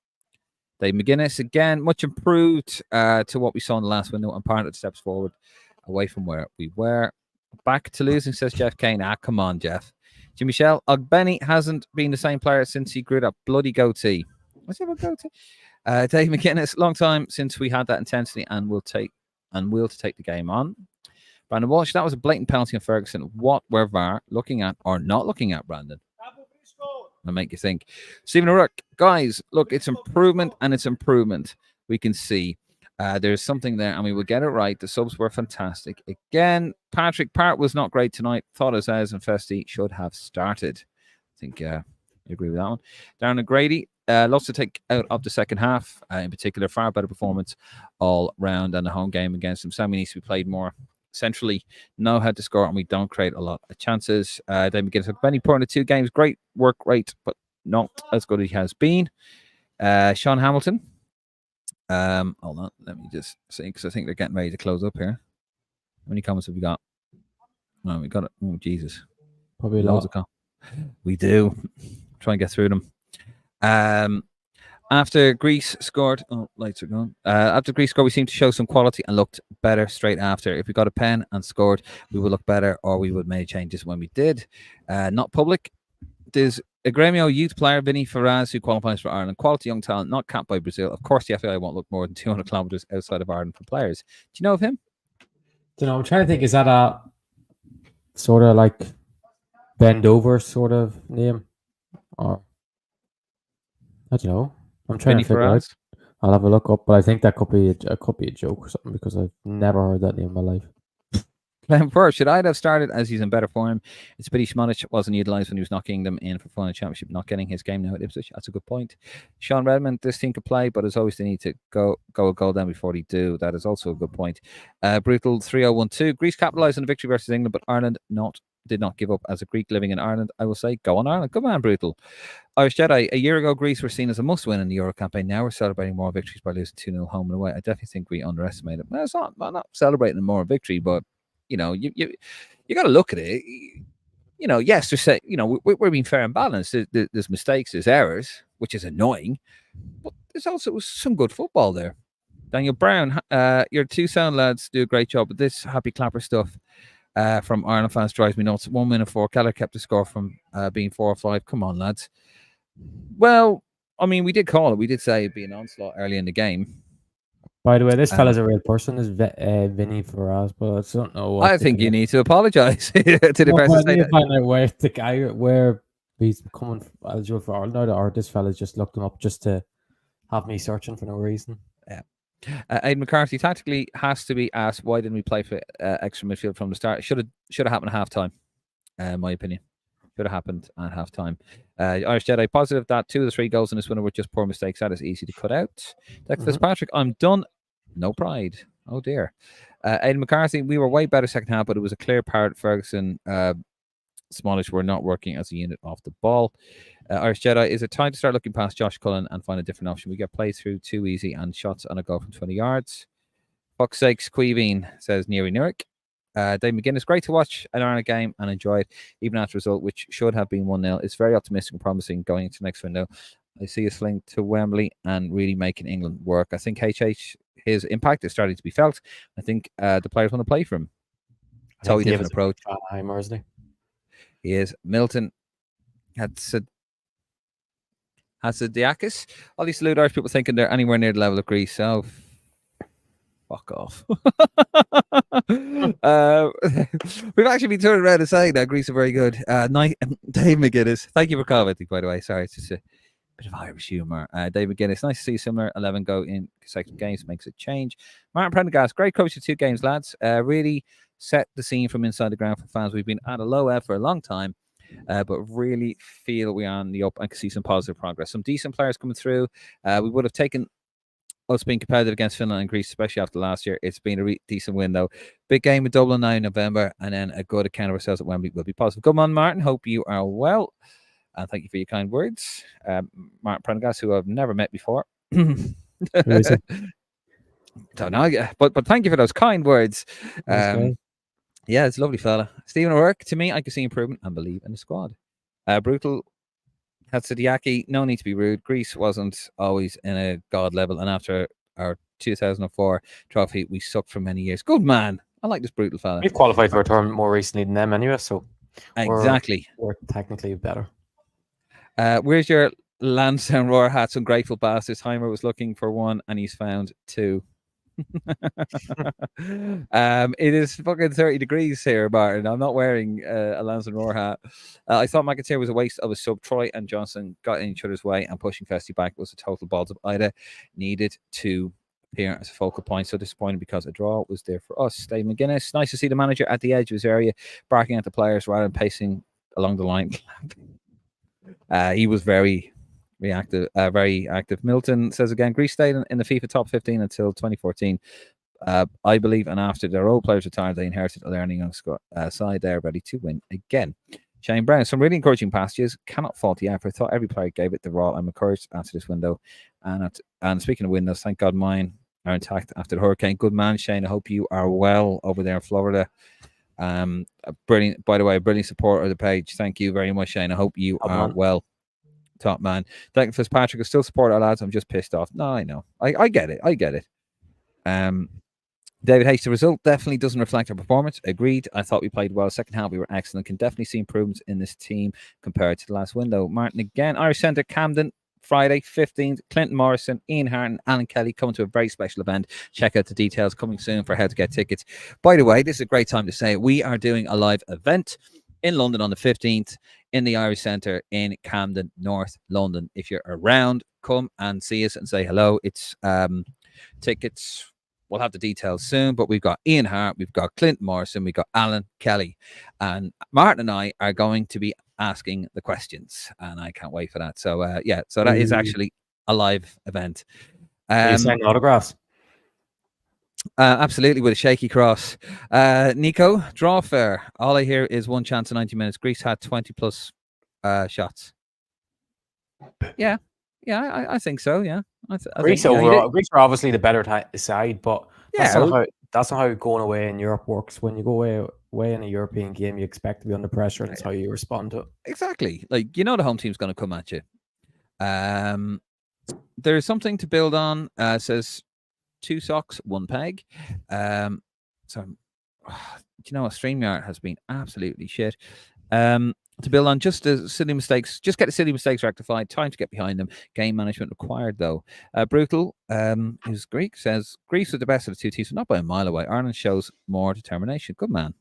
Dave McGuinness, again, much improved to what we saw in the last window and part of the steps forward away from where we were. Back to losing, says Jeff Kane. Come on, Jeff. Jimmy Shell, Benny hasn't been the same player since he grew that bloody goatee. What's he about goatee? Dave McGuinness, long time since we had that intensity and will to take the game on. Brandon Walsh, that was a blatant penalty on Ferguson. What were VAR looking at or not looking at, Brandon? I'll make you think. Stephen O'Rourke, guys, look, it's improvement and it's improvement. We can see there's something there and we will get it right. The subs were fantastic. Again, Patrick Part was not great tonight. Thought Azaz and Festi should have started. I think I agree with that one. Darren O'Grady, lots to take out of the second half. In particular, far better performance all round and the home game against him. Sammy needs to be played more centrally, know how to score, and we don't create a lot of chances. Then McGuinness, Benny Poor in the 2 games, great work rate, but not as good as he has been. Sean Hamilton, hold on, let me just see, because I think they're getting ready to close up here. How many comments have we got? No, we got it. Oh, Jesus. Probably loads of comments. We do. Try and get through them. After Greece scored, lights are gone. After Greece scored, we seemed to show some quality and looked better straight after. If we got a pen and scored, we would look better, or we would make changes when we did. Not public. There's a Gremio youth player, Vinny Faraz, who qualifies for Ireland. Quality young talent, not capped by Brazil. Of course, the FAI won't look more than 200 kilometres outside of Ireland for players. Do you know of him? I'm trying to think. Is that a sort of like bend over sort of name, or I don't know. I'm trying to figure out. I'll have a look up, but I think that could be a joke or something because I've never heard that name in my life. First, should I have started as he's in better form? It's a pity Schmonic wasn't utilised when he was knocking them in for fun in championship, not getting his game now at Ipswich. That's a good point. Sean Redmond, this team could play, but as always, they need to go a goal down before they do. That is also a good point. Brutal 3-0-1-2. Greece capitalised on the victory versus England, but Ireland not did not give up. As a Greek living in Ireland, I will say, go on Ireland. Good man, Brutal. Irish Jedi, a year ago, Greece were seen as a must-win in the Euro campaign. Now we're celebrating more victories by losing 2-0 home and away. I definitely think we underestimate it. Well, I'm not celebrating more victory, but, you got to look at it. Yes, we're being fair and balanced. There's mistakes, there's errors, which is annoying, but there's also some good football there. Daniel Brown, your two sound lads do a great job with this happy clapper stuff. From Ireland fans drives me nuts. 1 minute 4. Keller kept the score from being 4 or 5. Come on, lads. Well, I mean, we did call it. We did say it'd be an onslaught early in the game. By the way, this fella's a real person. Is Vinny Ferraz, but I don't know. I think you need to apologise to the person. I need to find out where the guy where he's coming eligible for Ireland, or this fella's just looked him up just to have me searching for no reason. Yeah. Aidan McCarthy tactically has to be asked, why didn't we play for extra midfield from the start? It should have happened at half time, my opinion. Should have happened at half time. Irish Jedi positive that 2 of the 3 goals in this winner were just poor mistakes. That is easy to cut out. Fitzpatrick, I'm done. No pride. Oh dear. Aidan McCarthy, we were way better second half, but it was a clear part. Ferguson, Smallish were not working as a unit off the ball. Irish Jedi, is it time to start looking past Josh Cullen and find a different option? We get play through too easy and shots on a goal from 20 yards. Fuck's sakes, Queeveen, says Neri Nurick. Dave McGuinness, great to watch an Ireland game and enjoy it, even after a result which should have been 1-0. It's very optimistic and promising going into next window. I see us linked to Wembley and really making England work. I think his impact is starting to be felt. I think the players want to play for him. Totally different approach. He is. Milton Hatzidakis. All these salute Irish people thinking they're anywhere near the level of Greece. So fuck off. We've actually been turning around and saying that Greece are very good. Dave McGuinness, thank you for commenting, by the way. Sorry, it's just a bit of Irish humour. Dave McGuinness, nice to see similar 11 go in consecutive games. Makes a change. Martin Prendergast, great coach of 2 games, lads. Really set the scene from inside the ground for fans. We've been at a low ebb for a long time. But really feel we are on the up and can see some positive progress. Some decent players coming through. We would have taken us being competitive against Finland and Greece, especially after last year. It's been a decent win, though. Big game in Dublin now in November, and then a good account of ourselves at Wembley will be positive. Come on, Martin. Hope you are well. And thank you for your kind words. Martin Prendergast, who I've never met before. Don't know, but thank you for those kind words. Yeah, it's a lovely fella. Stephen O'Rourke, to me, I can see improvement and believe in the squad. Brutal Hatsidiaki, no need to be rude. Greece wasn't always in a god level, and after our 2004 trophy, we sucked for many years. Good man. I like this Brutal fella. We've qualified for a tournament more recently than them anyway, so exactly. We're technically better. Where's your Lansdowne Roar hats? Ungrateful bastards. Heimer was looking for one, and he's found 2. It is fucking 30 degrees here, Martin. I'm not wearing a Lansdowne Roar hat. I thought McIntyre was a waste of a sub. Troy and Johnson got in each other's way, and pushing Festy back was a total balls of Ida. Needed to appear as a focal point. So disappointed because a draw was there for us. Dave McGuinness, nice to see the manager at the edge of his area, barking at the players rather than pacing along the line. He was very active. Milton says again, Greece stayed in the FIFA top 15 until 2014. I believe, and after their old players retired, they inherited a learning young side there, ready to win again. Shane Brown, some really encouraging passages. Cannot fault the effort. Thought every player gave it the raw. I'm encouraged after this window. And speaking of windows, thank God mine are intact after the hurricane. Good man, Shane. I hope you are well over there in Florida. Brilliant. By the way, brilliant support of the page. Thank you very much, Shane. I hope you are well. Top man. Thank Fitzpatrick. I still support our lads. I'm just pissed off. No, I know. I get it. David H. The result definitely doesn't reflect our performance. Agreed. I thought we played well. Second half, we were excellent. Can definitely see improvements in this team compared to the last window. Martin again. Irish Centre, Camden, Friday, 15th. Clinton Morrison, Ian Harton, Alan Kelly coming to a very special event. Check out the details coming soon for how to get tickets. By the way, this is a great time to say we are doing a live event in London on the 15th in the Irish Centre in Camden, North London. If you're around, come and see us and say hello. It's tickets. We'll have the details soon, but we've got Ian Hart, we've got Clint Morrison, we've got Alan Kelly, and Martin and I are going to be asking the questions, and I can't wait for that. So, so that is actually a live event. Are you signing autographs? Absolutely, with a shaky cross. Nico, draw fair. All I hear is one chance in 90 minutes. Greece had 20 plus shots. Yeah, I think so. Yeah, I Greece think overall, Greece are obviously the better side, but yeah, that's not how going away in Europe works. When you go away in a European game, you expect to be under pressure, and it's how you respond to it. exactly. Like the home team's going to come at you. There's something to build on. Says 2 socks, 1 peg. So, you know what? StreamYard has been absolutely shit. To build on just the silly mistakes, just get the silly mistakes rectified. Time to get behind them. Game management required, though. Brutal, who's Greek, says Greece was the best of the 2 teams, but not by a mile away. Ireland shows more determination. Good man.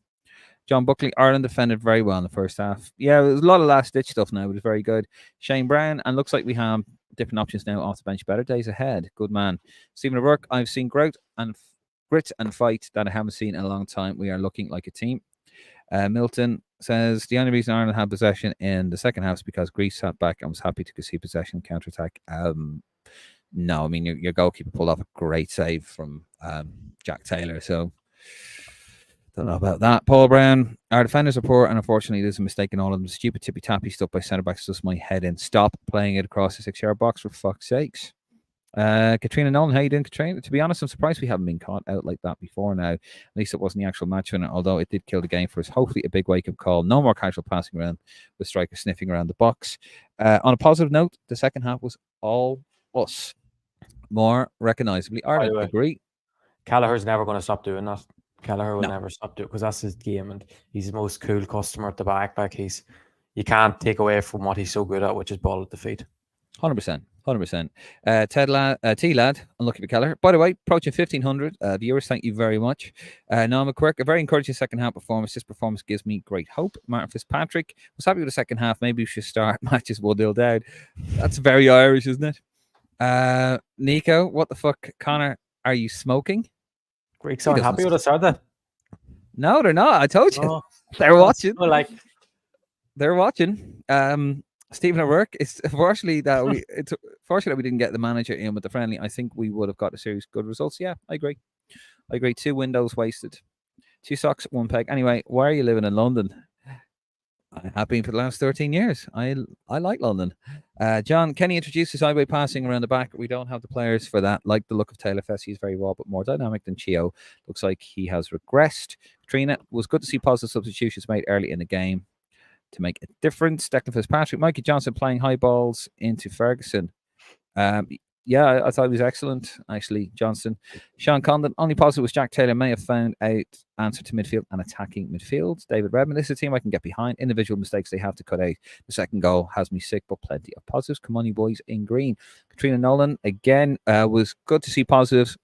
John Buckley, Ireland defended very well in the first half. Yeah, there's a lot of last ditch stuff now, but it's very good. Shane Brown, and looks like we have different options now off the bench. Better days ahead. Good man. Stephen O'Rourke, I've seen grit and fight that I haven't seen in a long time. We are looking like a team. Milton says the only reason Ireland had possession in the second half is because Greece sat back and was happy to see possession counter attack. No, I mean your goalkeeper pulled off a great save from Jack Taylor. So don't know about that. Paul Brown, our defenders are poor, and unfortunately, there's a mistake in all of them. Stupid tippy tappy stuff by centre backs just my head in. Stop playing it across the 6-yard box for fuck's sakes. Katrina Nolan, how you doing, Katrina? To be honest, I'm surprised we haven't been caught out like that before now. At least it wasn't the actual match winner, although it did kill the game for us. Hopefully, a big wake-up call. No more casual passing around with strikers sniffing around the box. On a positive note, the second half was all us. More recognisably, Ireland. Agree. Callagher's never going to stop doing that. Callagher will never stop doing it because that's his game, and he's the most cool customer at the back. Like you can't take away from what he's so good at, which is ball at the feet. 100%. T Lad, unlucky for Callagher. By the way, approaching 1,500 viewers. Thank you very much. Noah McQuirk, a very encouraging second half performance. This performance gives me great hope. Martin Fitzpatrick was happy with the second half. Maybe we should start matches 1-0 down. That's very Irish, isn't it? Nico, what the fuck? Conor, are you smoking? Greeks aren't happy with us, are they? No, they're not. I told you. They're watching. They're watching. Stephen O'Rourke, it's fortunately that we didn't get the manager in with the friendly. I think we would have got a series of good results. Yeah, I agree. 2 windows wasted. 2 socks, 1 peg. Anyway, why are you living in London? I have been for the last 13 years. I like London. John, can you introduce the sideway passing around the back? We don't have the players for that. Like the look of Taylor Fessy, he's very raw, but more dynamic than Chio. Looks like he has regressed. Katrina, was good to see positive substitutions made early in the game to make a difference. Declan Fitzpatrick, Mikey Johnson playing high balls into Ferguson. Yeah, I thought he was excellent, actually, Johnson. Sean Condon, only positive was Jack Taylor may have found out answer to midfield and attacking midfield. David Redmond, this is a team I can get behind. Individual mistakes they have to cut out. The second goal has me sick, but plenty of positives. Come on, you boys in green. Katrina Nolan, again, was good to see positives.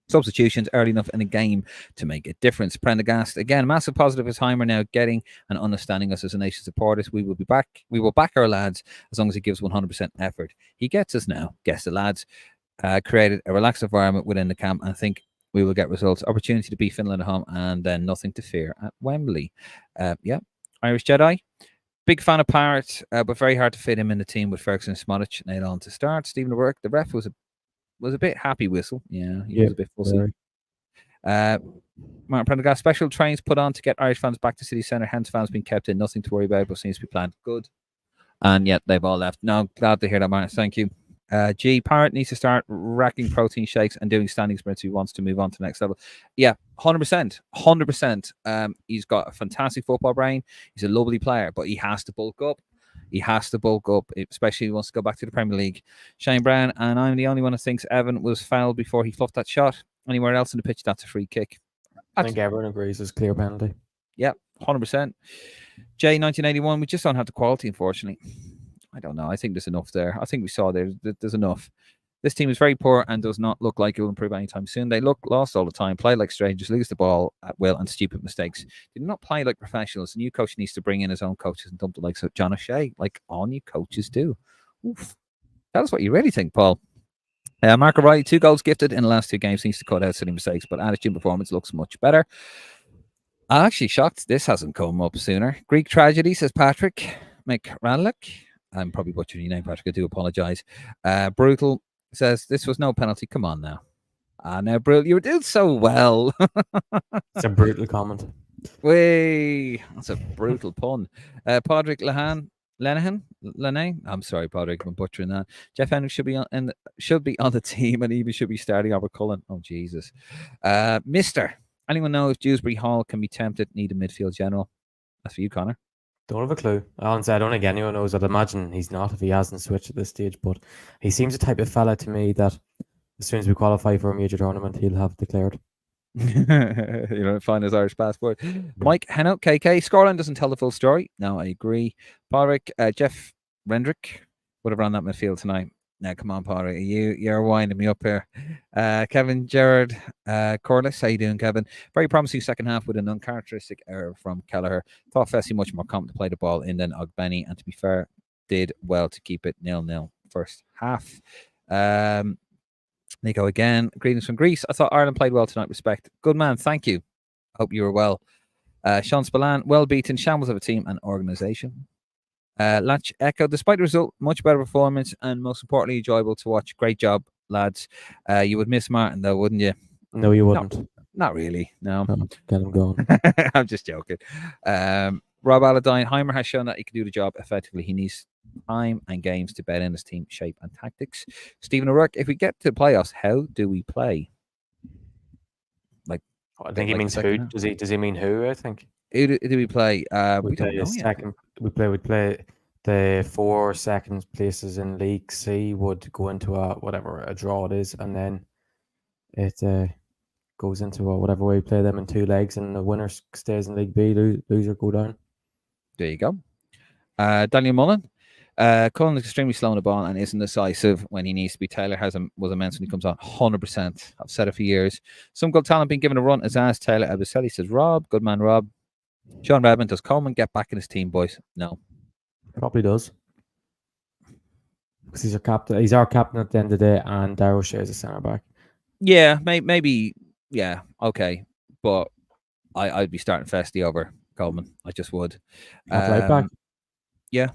Substitutions early enough in the game to make a difference. Prendergast, again, massive positive as Heimer now getting and understanding us as a nation supporters. We will be back. We will back our lads as long as he gives 100% effort. He gets us now. Guess the lads created a relaxed environment within the camp, and I think we will get results. Opportunity to beat Finland at home, and then nothing to fear at Wembley. Yeah, Irish Jedi. Big fan of Parrott, but very hard to fit him in the team with Ferguson and Smodic nailed on to start. Stephen O'Rourke, the ref was a bit happy whistle. Yeah, he was a bit fussy. Martin Prendergast, special trains put on to get Irish fans back to City Centre. Hence fans being kept in. Nothing to worry about, but seems to be planned. Good. And yet they've all left. No, glad to hear that, Martin. Thank you. Parrott needs to start racking protein shakes and doing standing sprints if he wants to move on to the next level. Yeah, 100%. 100%. He's got a fantastic football brain. He's a lovely player, but he has to bulk up. Especially if he wants to go back to the Premier League. Shane Brown, and I'm the only one who thinks Evan was fouled before he fluffed that shot. Anywhere else in the pitch, that's a free kick. I think everyone agrees it's a clear penalty. Yeah, 100%. J, 1981, we just don't have the quality, unfortunately. I don't know. I think there's enough there. I think we saw there's enough. This team is very poor and does not look like it will improve anytime soon. They look lost all the time, play like strangers, lose the ball at will, and stupid mistakes. They do not play like professionals. The new coach needs to bring in his own coaches and dump the likes of John O'Shea, like all new coaches do. Oof. Tell us what you really think, Paul. Mark O'Reilly, 2 goals gifted in the last 2 games, needs to cut out silly mistakes, but attitude performance looks much better. I'm actually shocked this hasn't come up sooner. Greek tragedy, says Patrick McRanlick. I'm probably butchering your name, Patrick. I do apologize. Brutal says this was no penalty. Come on now. Now, brutal. You were doing so well. It's a brutal comment. Way, that's a brutal pun. Padraig Lenihan. I'm sorry, Padraig, I'm butchering that. Jeff Hendrick should be on the team and even should be starting over Cullen. Oh Jesus, Mister. Anyone know if Dewsbury Hall can be tempted? Need a midfield general. That's for you, Conor. Don't have a clue. Honestly, I don't think anyone knows. I'd imagine he's not if he hasn't switched at this stage. But he seems the type of fella to me that as soon as we qualify for a major tournament, he'll have declared. Find his Irish passport. Mike Henno, KK. Scoreline doesn't tell the full story. No, I agree. Padraig, Jeff Rendrick would have run that midfield tonight. Now, come on, Padraig. You're winding me up here. Kevin Gerard Corliss. How you doing, Kevin? Very promising second half with an uncharacteristic error from Kelleher. Thought Fessy much more competent to play the ball in than Ogbeni, and to be fair, did well to keep it 0-0 first half. Nico again. Greetings from Greece. I thought Ireland played well tonight. Respect. Good man. Thank you. Hope you were well. Sean Spillane. Well beaten. Shambles of a team and organisation. Latch Echo. Despite the result, much better performance and most importantly, enjoyable to watch. Great job, lads. You would miss Martin though, wouldn't you? No, you wouldn't. Not really. No. Get him going. I'm just joking. Rob Aladine. Heimer has shown that he can do the job effectively. He needs time and games to bed in his team shape and tactics. Stephen O'Rourke, if we get to the playoffs, how do we play? I think he means who. Does he mean who? I think. Who do we play? We don't know second. We play the 4 second places in League C would go into a draw it is, and then it goes into whatever way we play them in 2 legs, and the winner stays in League B. Loser go down. There you go. Daniel Mullen. Cullen is extremely slow on the ball and isn't decisive when he needs to be. Taylor was immense when he comes on. 100%. I've said it for years. Some good talent being given a run. Azaz Taylor Abiselli says, Rob. Good man, Rob. John Redmond, does Coleman get back in his team, boys? No. Probably does. Because he's our captain. He's our captain at the end of the day, and Darrow shares a centre back. Yeah, maybe. Yeah, okay. But I'd be starting Festy over Coleman. I just would. Right back. Yeah.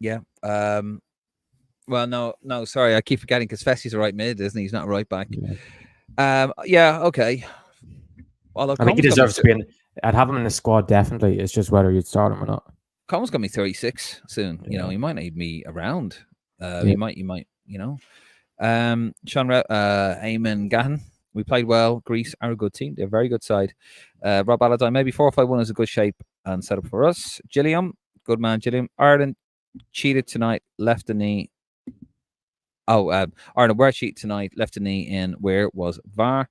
Yeah. Well, no. Sorry, I keep forgetting because Fessy's a right mid, isn't he? He's not a right back. Yeah. Okay. Well, I think he deserves to be in. I'd have him in the squad definitely. It's just whether you'd start him or not. Coleman's gonna be 36 soon. Yeah. He might not even be around. He might. Sean Eamon Gahan. We played well. Greece are a good team. They're a very good side. Rob Aladine, maybe 4-5-1 is a good shape and setup for us. Gilliam, good man, Gilliam. Ireland cheated tonight, left the knee. Ireland were cheated tonight, left the knee in where was VAR.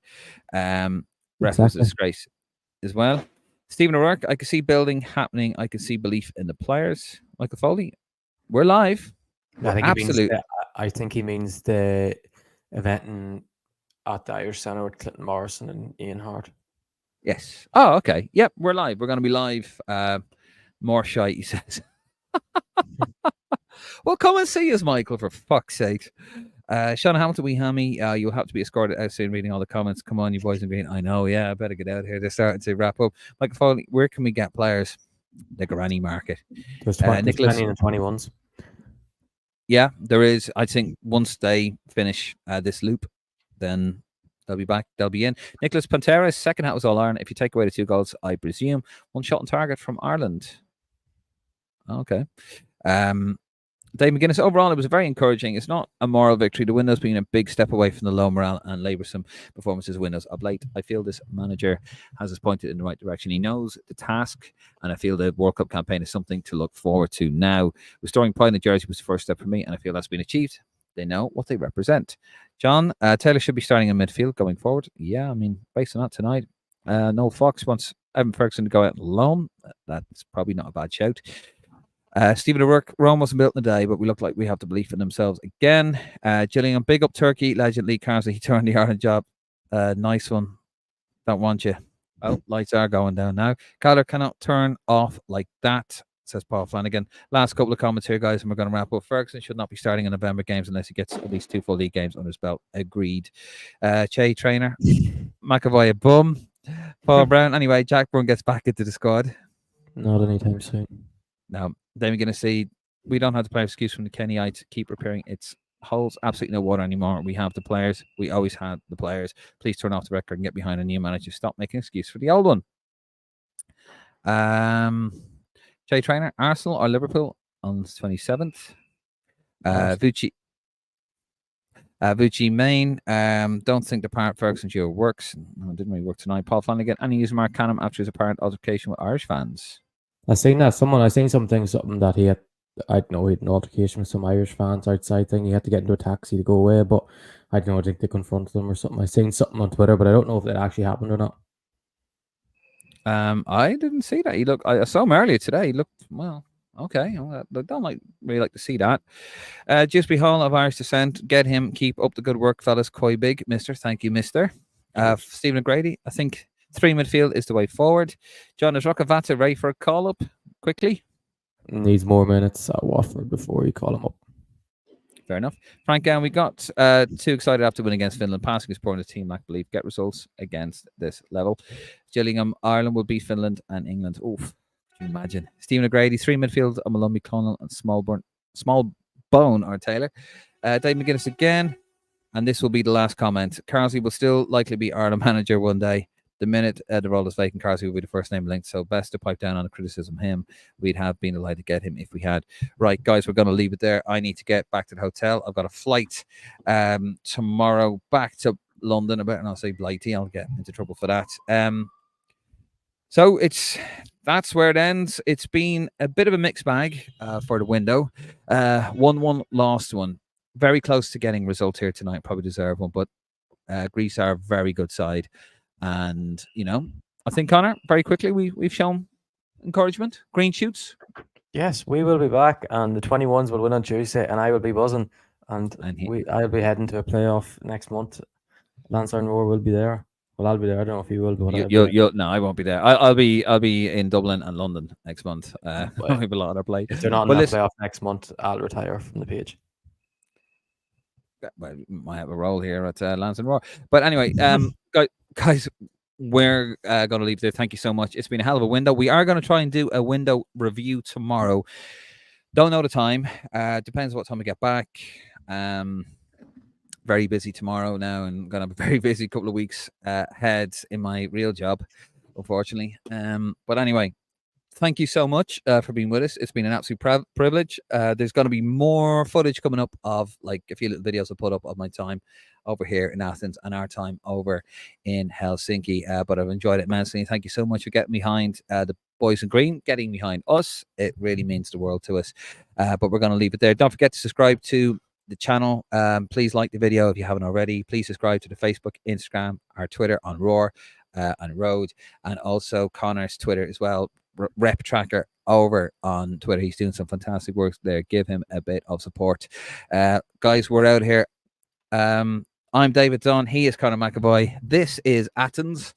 Ref was a disgrace as well. Stephen O'Rourke, I can see building happening. I can see belief in the players. Michael Foley, we're live. I think he means the event at the Irish Centre with Clinton Morrison and Ian Hart. Yes. Oh, okay. Yep, we're live. We're going to be live. More shite, he says. Well, come and see us, Michael, for fuck's sake. Sean Hamilton, wee hammy. You'll have to be escorted out soon reading all the comments. Come on, you boys in green. I know, yeah, I better get out here. They're starting to wrap up. Michael Foley, where can we get players? The Granny Market. There's 20 and 21s. Yeah, there is. I think once they finish this loop, then they'll be back. They'll be in. Nicholas Panteras, second half was all Ireland. If you take away the 2 goals, I presume. 1 shot on target from Ireland. Okay. Dave McGuinness, overall, it was very encouraging. It's not a moral victory. The Windows being a big step away from the low morale and laboursome performances of Windows of late. I feel this manager has us pointed in the right direction. He knows the task, and I feel the World Cup campaign is something to look forward to now. Restoring pride in the jersey was the first step for me, and I feel that's been achieved. They know what they represent. John, Taylor should be starting in midfield going forward. Yeah, I mean, based on that tonight, Noel Fox wants Evan Ferguson to go out alone. That's probably not a bad shout. Stephen O'Rourke, Rome wasn't built in a day, but we look like we have the belief in themselves again. Gillian, big up Turkey, legend Lee Carsley. He turned the Ireland job. Nice one. Don't want you. Oh, lights are going down now. Calder cannot turn off like that, says Paul Flanagan. Last couple of comments here, guys, and we're going to wrap up. Ferguson should not be starting in November games unless he gets at least 2 full league games under his belt. Agreed. Che Trainer, McAvoy a bum. Paul Brown. Anyway, Jack Brun gets back into the squad. Not anytime soon. No. Then we're going to see we don't have to play excuse from the Kennyites. Keep repairing. It's holds absolutely no water anymore. We have the players. We always had the players. Please turn off the record and get behind a new manager. Stop making excuse for the old one. Jay Trainer, Arsenal or Liverpool on the 27th. Vucci Main. Don't think the part Ferguson duo works. No, it didn't really work tonight. Paul Flanagan. Any use Mark Canham after his apparent altercation with Irish fans? I seen something that he had. I don't know, he had an altercation with some Irish fans outside thing. He had to get into a taxi to go away, but I don't know, I think they confronted him or something. I seen something on Twitter, but I don't know if it actually happened or not. I didn't see that. I saw him earlier today. He looked, well, okay. I don't really like to see that. Jusby Hall of Irish descent. Get him. Keep up the good work, fellas. Koi big, mister. Thank you, mister. Stephen O'Grady. I think 3 midfield is the way forward. John, is Rockavata ready for a call up quickly? Needs more minutes at Watford before you call him up. Fair enough. Frank, we got too excited after winning against Finland. Passing is poor in the team, lack belief. Get results against this level. Gillingham, Ireland will beat Finland and England. Oof. Can you imagine? Stephen O'Grady, 3 midfield, Malumbi, Clonal, and Smallbone or Taylor. Dave McGuinness again. And this will be the last comment. Carsley will still likely be Ireland manager one day. The minute the role is vacant, Carsley will be the first name linked. So best to pipe down on the criticism him. We'd have been allowed to get him if we had. Right, guys, we're going to leave it there. I need to get back to the hotel. I've got a flight tomorrow back to London. And I'll say Blighty. I'll get into trouble for that. So that's where it ends. It's been a bit of a mixed bag for the window. 1-1, lost one. Very close to getting results here tonight. Probably deserve one, but Greece are a very good side. And, I think, Conor, very quickly, we've shown encouragement, green shoots. Yes, we will be back, and the 21s will win on Tuesday, and I will be buzzing. And I'll be heading to a playoff next month. Lansdowne Roar will be there. Well, I'll be there. I don't know if you will, but no, I won't be there. I'll be in Dublin and London next month. I have a lot of play. If they're not in the playoff next month, I'll retire from the page. Well, might have a role here at Lansdowne Roar. But anyway, guys, we're going to leave there. Thank you so much. It's been a hell of a window. We are going to try and do a window review tomorrow. Don't know the time. Depends what time we get back. Very busy tomorrow now, and going to have a very busy couple of weeks ahead in my real job, unfortunately. But anyway, thank you so much for being with us. It's been an absolute privilege. There's going to be more footage coming up of like a few little videos I'll put up of my time over here in Athens and our time over in Helsinki. But I've enjoyed it immensely. Thank you so much for getting behind the boys in green, getting behind us. It really means the world to us. But we're going to leave it there. Don't forget to subscribe to the channel. Please like the video if you haven't already. Please subscribe to the Facebook, Instagram, our Twitter on Roar and Road, and also Conor's Twitter as well. Rep Tracker over on Twitter. He's doing some fantastic work there. Give him a bit of support. Guys, we're out here. I'm David Dunn. He is Conor McAvoy. This is Athens.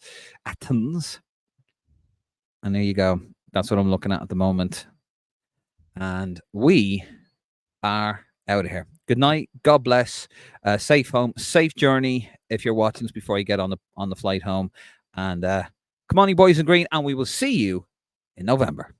And there you go. That's what I'm looking at the moment. And we are out of here. Good night. God bless. Safe home. Safe journey if you're watching this before you get on the flight home. And come on, you boys in green, and we will see you in November.